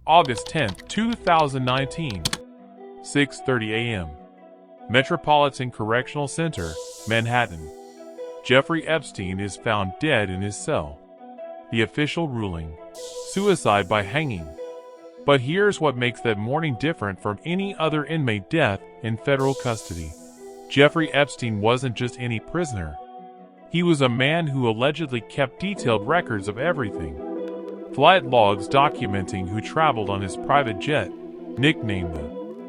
August 10, 2019, 6:30 a.m. Metropolitan Correctional Center, Manhattan. Jeffrey Epstein is found dead in his cell. The official ruling: suicide by hanging. But here's what makes that morning different from any other inmate death in federal custody. Jeffrey Epstein wasn't just any prisoner. He was a man who allegedly kept detailed records of everything. Flight logs documenting who traveled on his private jet, nicknamed the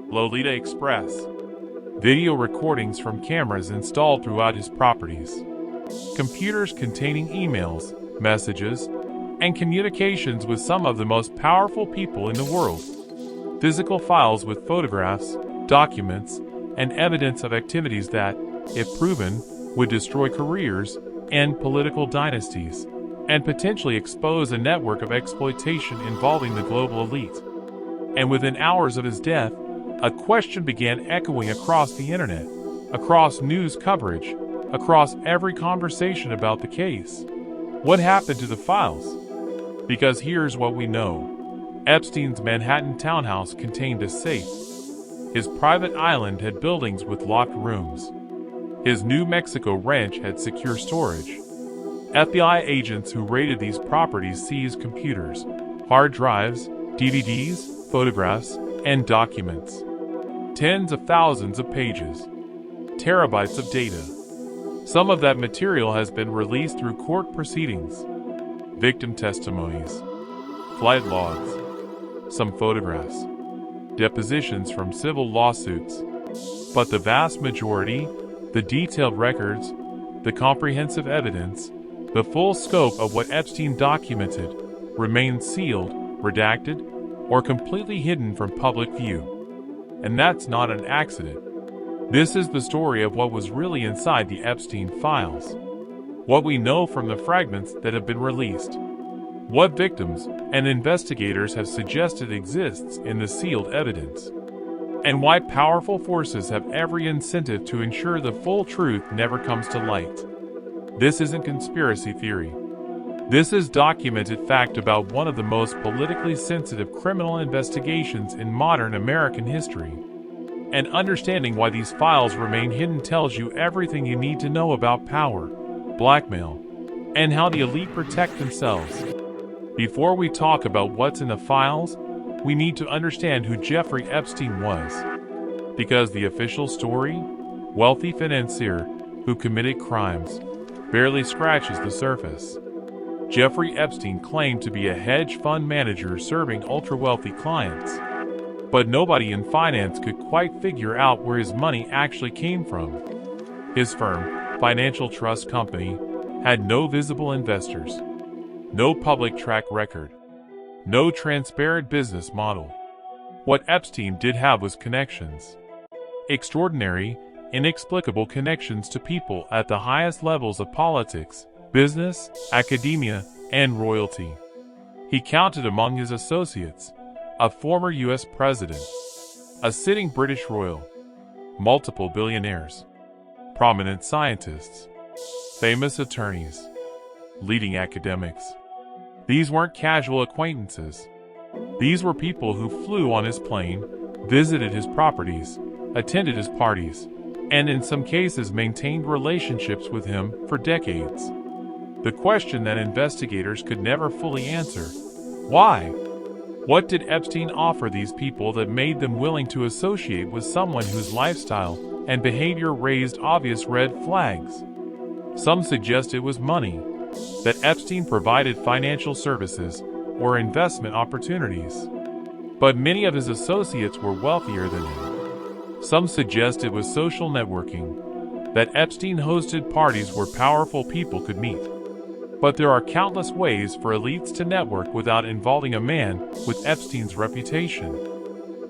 Lolita Express. Video recordings from cameras installed throughout his properties. Computers containing emails, messages, and communications with some of the most powerful people in the world. Physical files with photographs, documents, and evidence of activities that, if proven, would destroy careers, end political dynasties, and potentially expose a network of exploitation involving the global elite. And within hours of his death, a question began echoing across the internet, across news coverage, across every conversation about the case. What happened to the files? Because here's what we know. Epstein's Manhattan townhouse contained a safe. His private island had buildings with locked rooms. His New Mexico ranch had secure storage. FBI agents who raided these properties seized computers, hard drives, DVDs, photographs, and documents. Tens of thousands of pages. Terabytes of data. Some of that material has been released through court proceedings. Victim testimonies. Flight logs. Some photographs. Depositions from civil lawsuits. But the vast majority, the detailed records, the comprehensive evidence, the full scope of what Epstein documented, remains sealed, redacted, or completely hidden from public view. And that's not an accident. This is the story of what was really inside the Epstein files. What we know from the fragments that have been released. What victims and investigators have suggested exists in the sealed evidence. And why powerful forces have every incentive to ensure the full truth never comes to light. This isn't conspiracy theory. This is documented fact about one of the most politically sensitive criminal investigations in modern American history. And understanding why these files remain hidden tells you everything you need to know about power, blackmail, and how the elite protect themselves. Before we talk about what's in the files, we need to understand who Jeffrey Epstein was. Because the official story, wealthy financier who committed crimes, barely scratches the surface. Jeffrey Epstein claimed to be a hedge fund manager serving ultra-wealthy clients. But nobody in finance could quite figure out where his money actually came from. His firm, Financial Trust Company, had no visible investors, no public track record, no transparent business model. What Epstein did have was connections. Extraordinary, inexplicable connections to people at the highest levels of politics, business, academia, and royalty. He counted among his associates a former U.S. president, a sitting British royal, multiple billionaires, prominent scientists, famous attorneys, leading academics. These weren't casual acquaintances. These were people who flew on his plane, visited his properties, attended his parties, and in some cases maintained relationships with him for decades. The question that investigators could never fully answer: why? What did Epstein offer these people that made them willing to associate with someone whose lifestyle and behavior raised obvious red flags? Some suggest it was money, that Epstein provided financial services or investment opportunities. But many of his associates were wealthier than him. Some suggest it was social networking, that Epstein hosted parties where powerful people could meet. But there are countless ways for elites to network without involving a man with Epstein's reputation.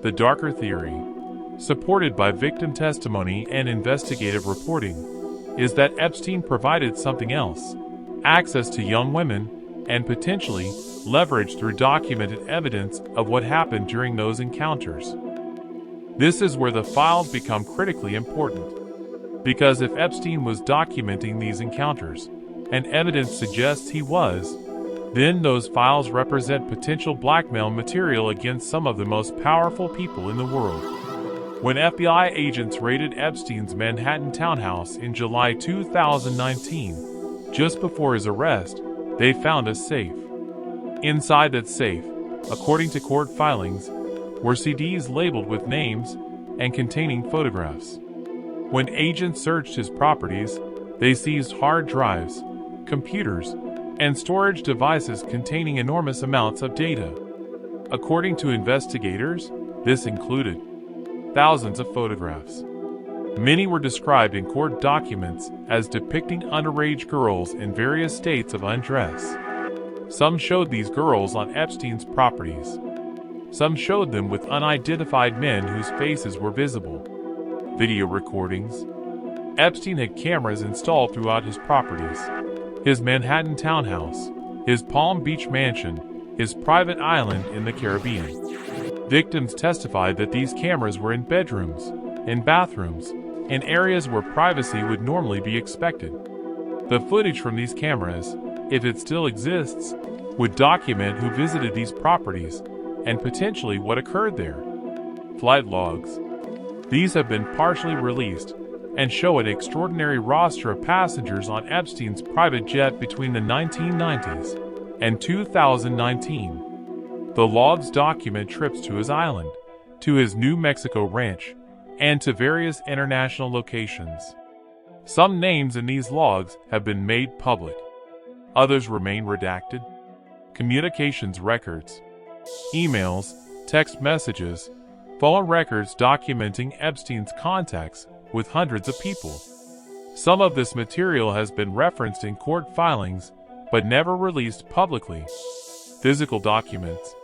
The darker theory, supported by victim testimony and investigative reporting, is that Epstein provided something else: access to young women, and potentially leverage through documented evidence of what happened during those encounters. This is where the files become critically important. Because if Epstein was documenting these encounters, and evidence suggests he was, Then those files represent potential blackmail material against some of the most powerful people in the world. When FBI agents raided Epstein's Manhattan townhouse in July 2019, just before his arrest, they found a safe. Inside that safe, according to court filings, were CDs labeled with names and containing photographs. When agents searched his properties, they seized hard drives, computers, and storage devices containing enormous amounts of data. According to investigators, this included thousands of photographs. Many were described in court documents as depicting underage girls in various states of undress. Some showed these girls on Epstein's properties. Some showed them with unidentified men whose faces were visible. Video recordings. Epstein had cameras installed throughout his properties: his Manhattan townhouse, his Palm Beach mansion, his private island in the Caribbean. Victims testified that these cameras were in bedrooms, in bathrooms, in areas where privacy would normally be expected. The footage from these cameras, if it still exists, would document who visited these properties and potentially what occurred there. Flight logs. These have been partially released and show an extraordinary roster of passengers on Epstein's private jet between the 1990s and 2019. The logs document trips to his island, to his New Mexico ranch, and to various international locations. Some names in these logs have been made public. Others remain redacted. Communications records, emails, text messages, phone records documenting Epstein's contacts with hundreds of people. Some of this material has been referenced in court filings, but never released publicly. Physical documents,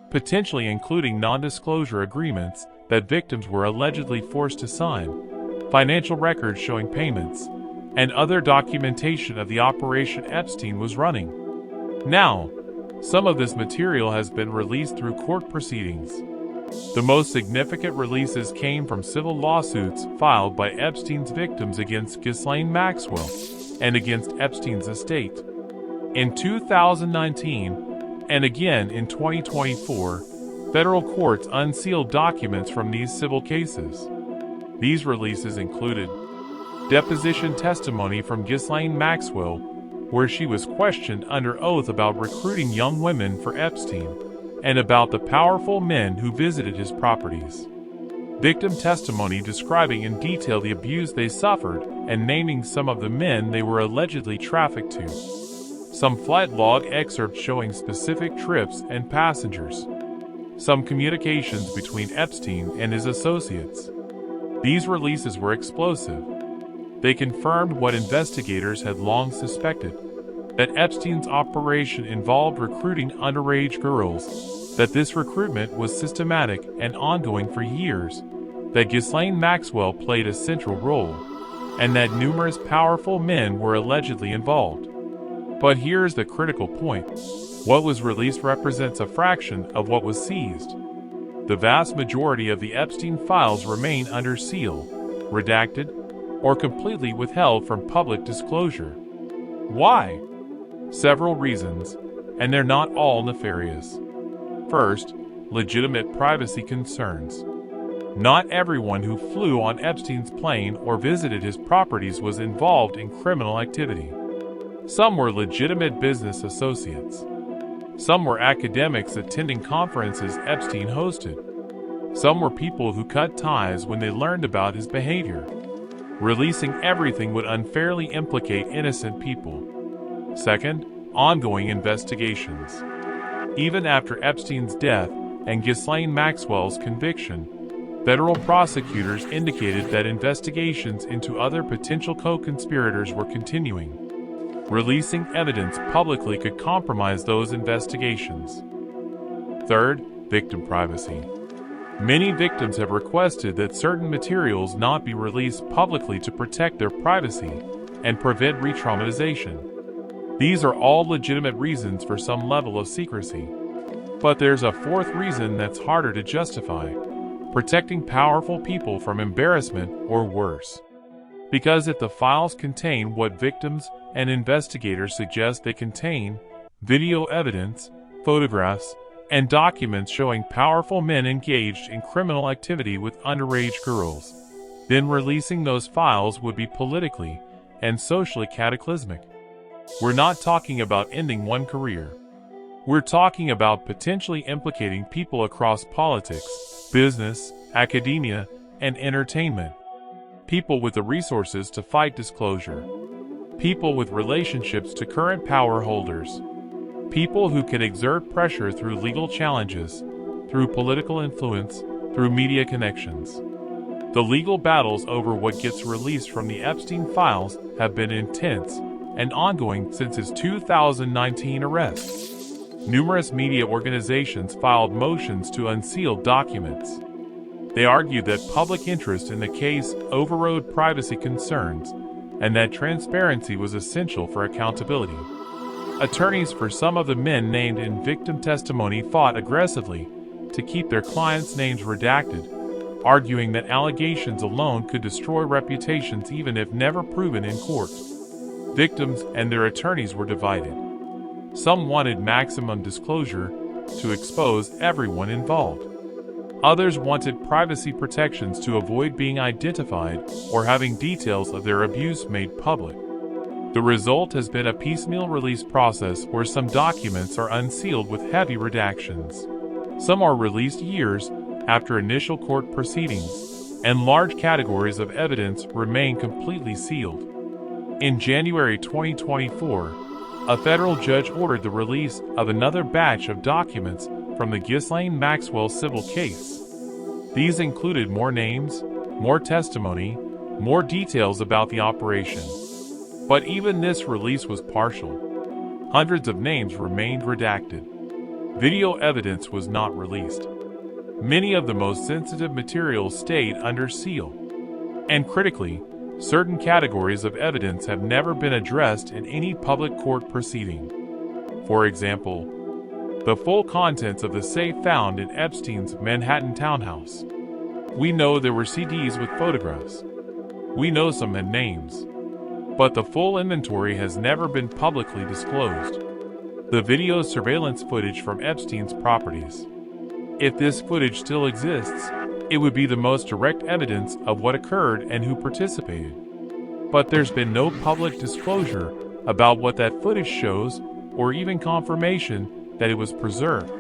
potentially including non-disclosure agreements that victims were allegedly forced to sign, financial records showing payments, and other documentation of the operation Epstein was running. Now, some of this material has been released through court proceedings. The most significant releases came from civil lawsuits filed by Epstein's victims against Ghislaine Maxwell and against Epstein's estate. In 2019, and again in 2024, federal courts unsealed documents from these civil cases. These releases included deposition testimony from Ghislaine Maxwell, where she was questioned under oath about recruiting young women for Epstein and about the powerful men who visited his properties. Victim testimony describing in detail the abuse they suffered and naming some of the men they were allegedly trafficked to. Some flight log excerpts showing specific trips and passengers. Some communications between Epstein and his associates. These releases were explosive. They confirmed what investigators had long suspected, that Epstein's operation involved recruiting underage girls, that this recruitment was systematic and ongoing for years, that Ghislaine Maxwell played a central role, and that numerous powerful men were allegedly involved. But here's the critical point. What was released represents a fraction of what was seized. The vast majority of the Epstein files remain under seal, redacted, or completely withheld from public disclosure. Why? Several reasons, and they're not all nefarious. First, legitimate privacy concerns. Not everyone who flew on Epstein's plane or visited his properties was involved in criminal activity. Some were legitimate business associates. Some were academics attending conferences Epstein hosted. Some were people who cut ties when they learned about his behavior. Releasing everything would unfairly implicate innocent people. Second, ongoing investigations. Even after Epstein's death and Ghislaine Maxwell's conviction, federal prosecutors indicated that investigations into other potential co-conspirators were continuing. Releasing evidence publicly could compromise those investigations. Third, victim privacy. Many victims have requested that certain materials not be released publicly to protect their privacy and prevent re-traumatization. These are all legitimate reasons for some level of secrecy. But there's a fourth reason that's harder to justify: protecting powerful people from embarrassment or worse. Because if the files contain what victims and investigators suggest they contain, video evidence, photographs, and documents showing powerful men engaged in criminal activity with underage girls. Then releasing those files would be politically and socially cataclysmic. We're not talking about ending one career. We're talking about potentially implicating people across politics, business, academia, and entertainment. People with the resources to fight disclosure. People with relationships to current power holders. People who can exert pressure through legal challenges, through political influence, through media connections. The legal battles over what gets released from the Epstein files have been intense and ongoing since his 2019 arrest. Numerous media organizations filed motions to unseal documents. They argued that public interest in the case overrode privacy concerns and that transparency was essential for accountability. Attorneys for some of the men named in victim testimony fought aggressively to keep their clients' names redacted, arguing that allegations alone could destroy reputations even if never proven in court. Victims and their attorneys were divided. Some wanted maximum disclosure to expose everyone involved. Others wanted privacy protections to avoid being identified or having details of their abuse made public. The result has been a piecemeal release process where some documents are unsealed with heavy redactions. Some are released years after initial court proceedings, and large categories of evidence remain completely sealed. In January 2024, a federal judge ordered the release of another batch of documents from the Ghislaine Maxwell civil case. These included more names, more testimony, more details about the operation. But even this release was partial. Hundreds of names remained redacted. Video evidence was not released. Many of the most sensitive materials stayed under seal. And critically, certain categories of evidence have never been addressed in any public court proceeding. For example, the full contents of the safe found in Epstein's Manhattan townhouse. We know there were CDs with photographs. We know some had names. But the full inventory has never been publicly disclosed. The video surveillance footage from Epstein's properties. If this footage still exists, it would be the most direct evidence of what occurred and who participated. But there's been no public disclosure about what that footage shows or even confirmation that it was preserved.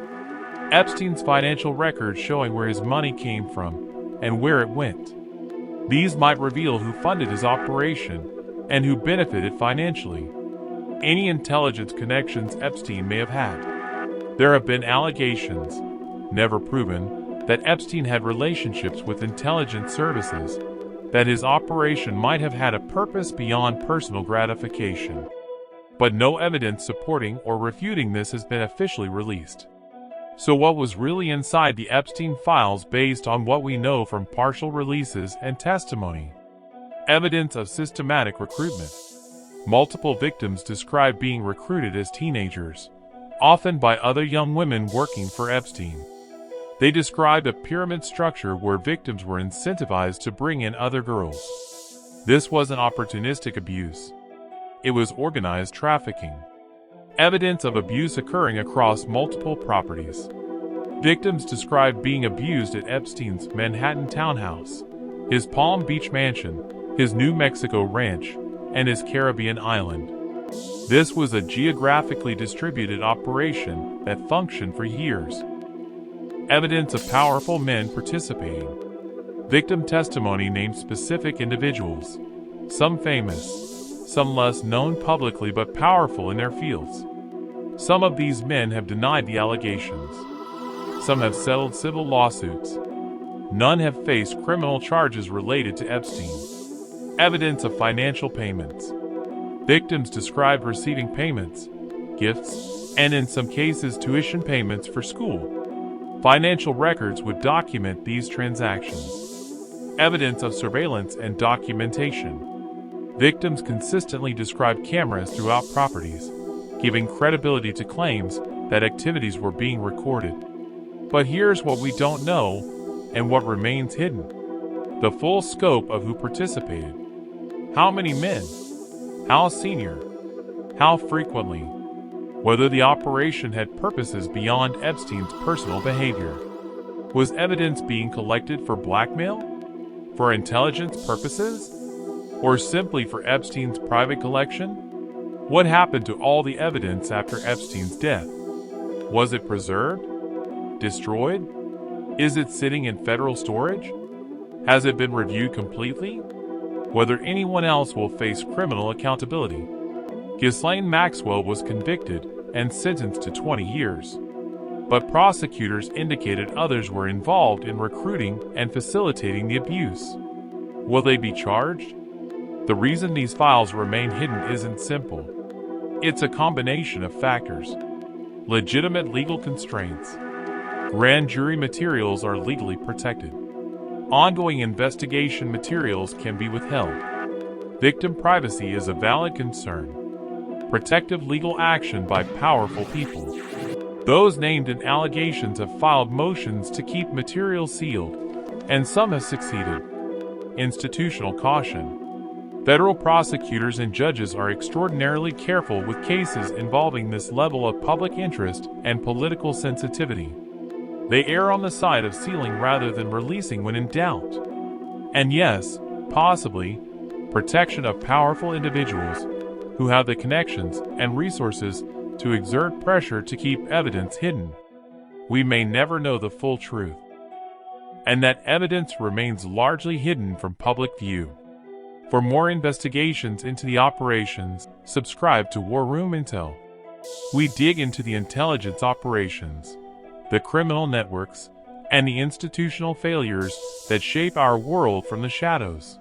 Epstein's financial records showing where his money came from and where it went. These might reveal who funded his operation and who benefited financially. Any intelligence connections Epstein may have had. There have been allegations, never proven, that Epstein had relationships with intelligence services, that his operation might have had a purpose beyond personal gratification. But no evidence supporting or refuting this has been officially released. So what was really inside the Epstein files based on what we know from partial releases and testimony? Evidence of systematic recruitment. Multiple victims describe being recruited as teenagers, often by other young women working for Epstein. They described a pyramid structure where victims were incentivized to bring in other girls. This wasn't opportunistic abuse. It was organized trafficking. Evidence of abuse occurring across multiple properties. Victims described being abused at Epstein's Manhattan townhouse, his Palm Beach mansion, his New Mexico ranch, and his Caribbean island. This was a geographically distributed operation that functioned for years. Evidence of powerful men participating. Victim testimony named specific individuals, some famous, some less known publicly but powerful in their fields. Some of these men have denied the allegations. Some have settled civil lawsuits. None have faced criminal charges related to Epstein. Evidence of financial payments. Victims described receiving payments, gifts, and in some cases tuition payments for school. Financial records would document these transactions. Evidence of surveillance and documentation. Victims consistently described cameras throughout properties, giving credibility to claims that activities were being recorded. But here's what we don't know and what remains hidden. The full scope of who participated. How many men? How senior? How frequently? Whether the operation had purposes beyond Epstein's personal behavior. Was evidence being collected for blackmail? For intelligence purposes? Or simply for Epstein's private collection? What happened to all the evidence after Epstein's death? Was it preserved? Destroyed? Is it sitting in federal storage? Has it been reviewed completely? Whether anyone else will face criminal accountability. Ghislaine Maxwell was convicted and sentenced to 20 years. But prosecutors indicated others were involved in recruiting and facilitating the abuse. Will they be charged? The reason these files remain hidden isn't simple. It's a combination of factors. Legitimate legal constraints. Grand jury materials are legally protected. Ongoing investigation materials can be withheld. Victim privacy is a valid concern. Protective legal action by powerful people. Those named in allegations have filed motions to keep material sealed, and some have succeeded. Institutional caution. Federal prosecutors and judges are extraordinarily careful with cases involving this level of public interest and political sensitivity. They err on the side of sealing rather than releasing when in doubt. And yes, possibly, protection of powerful individuals who have the connections and resources to exert pressure to keep evidence hidden. We may never know the full truth, and that evidence remains largely hidden from public view. For more investigations into the operations, subscribe to War Room Intel. We dig into the intelligence operations, the criminal networks, and the institutional failures that shape our world from the shadows.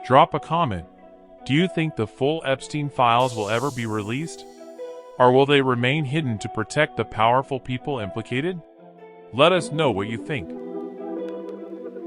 Drop a comment. Do you think the full Epstein files will ever be released? Or will they remain hidden to protect the powerful people implicated? Let us know what you think.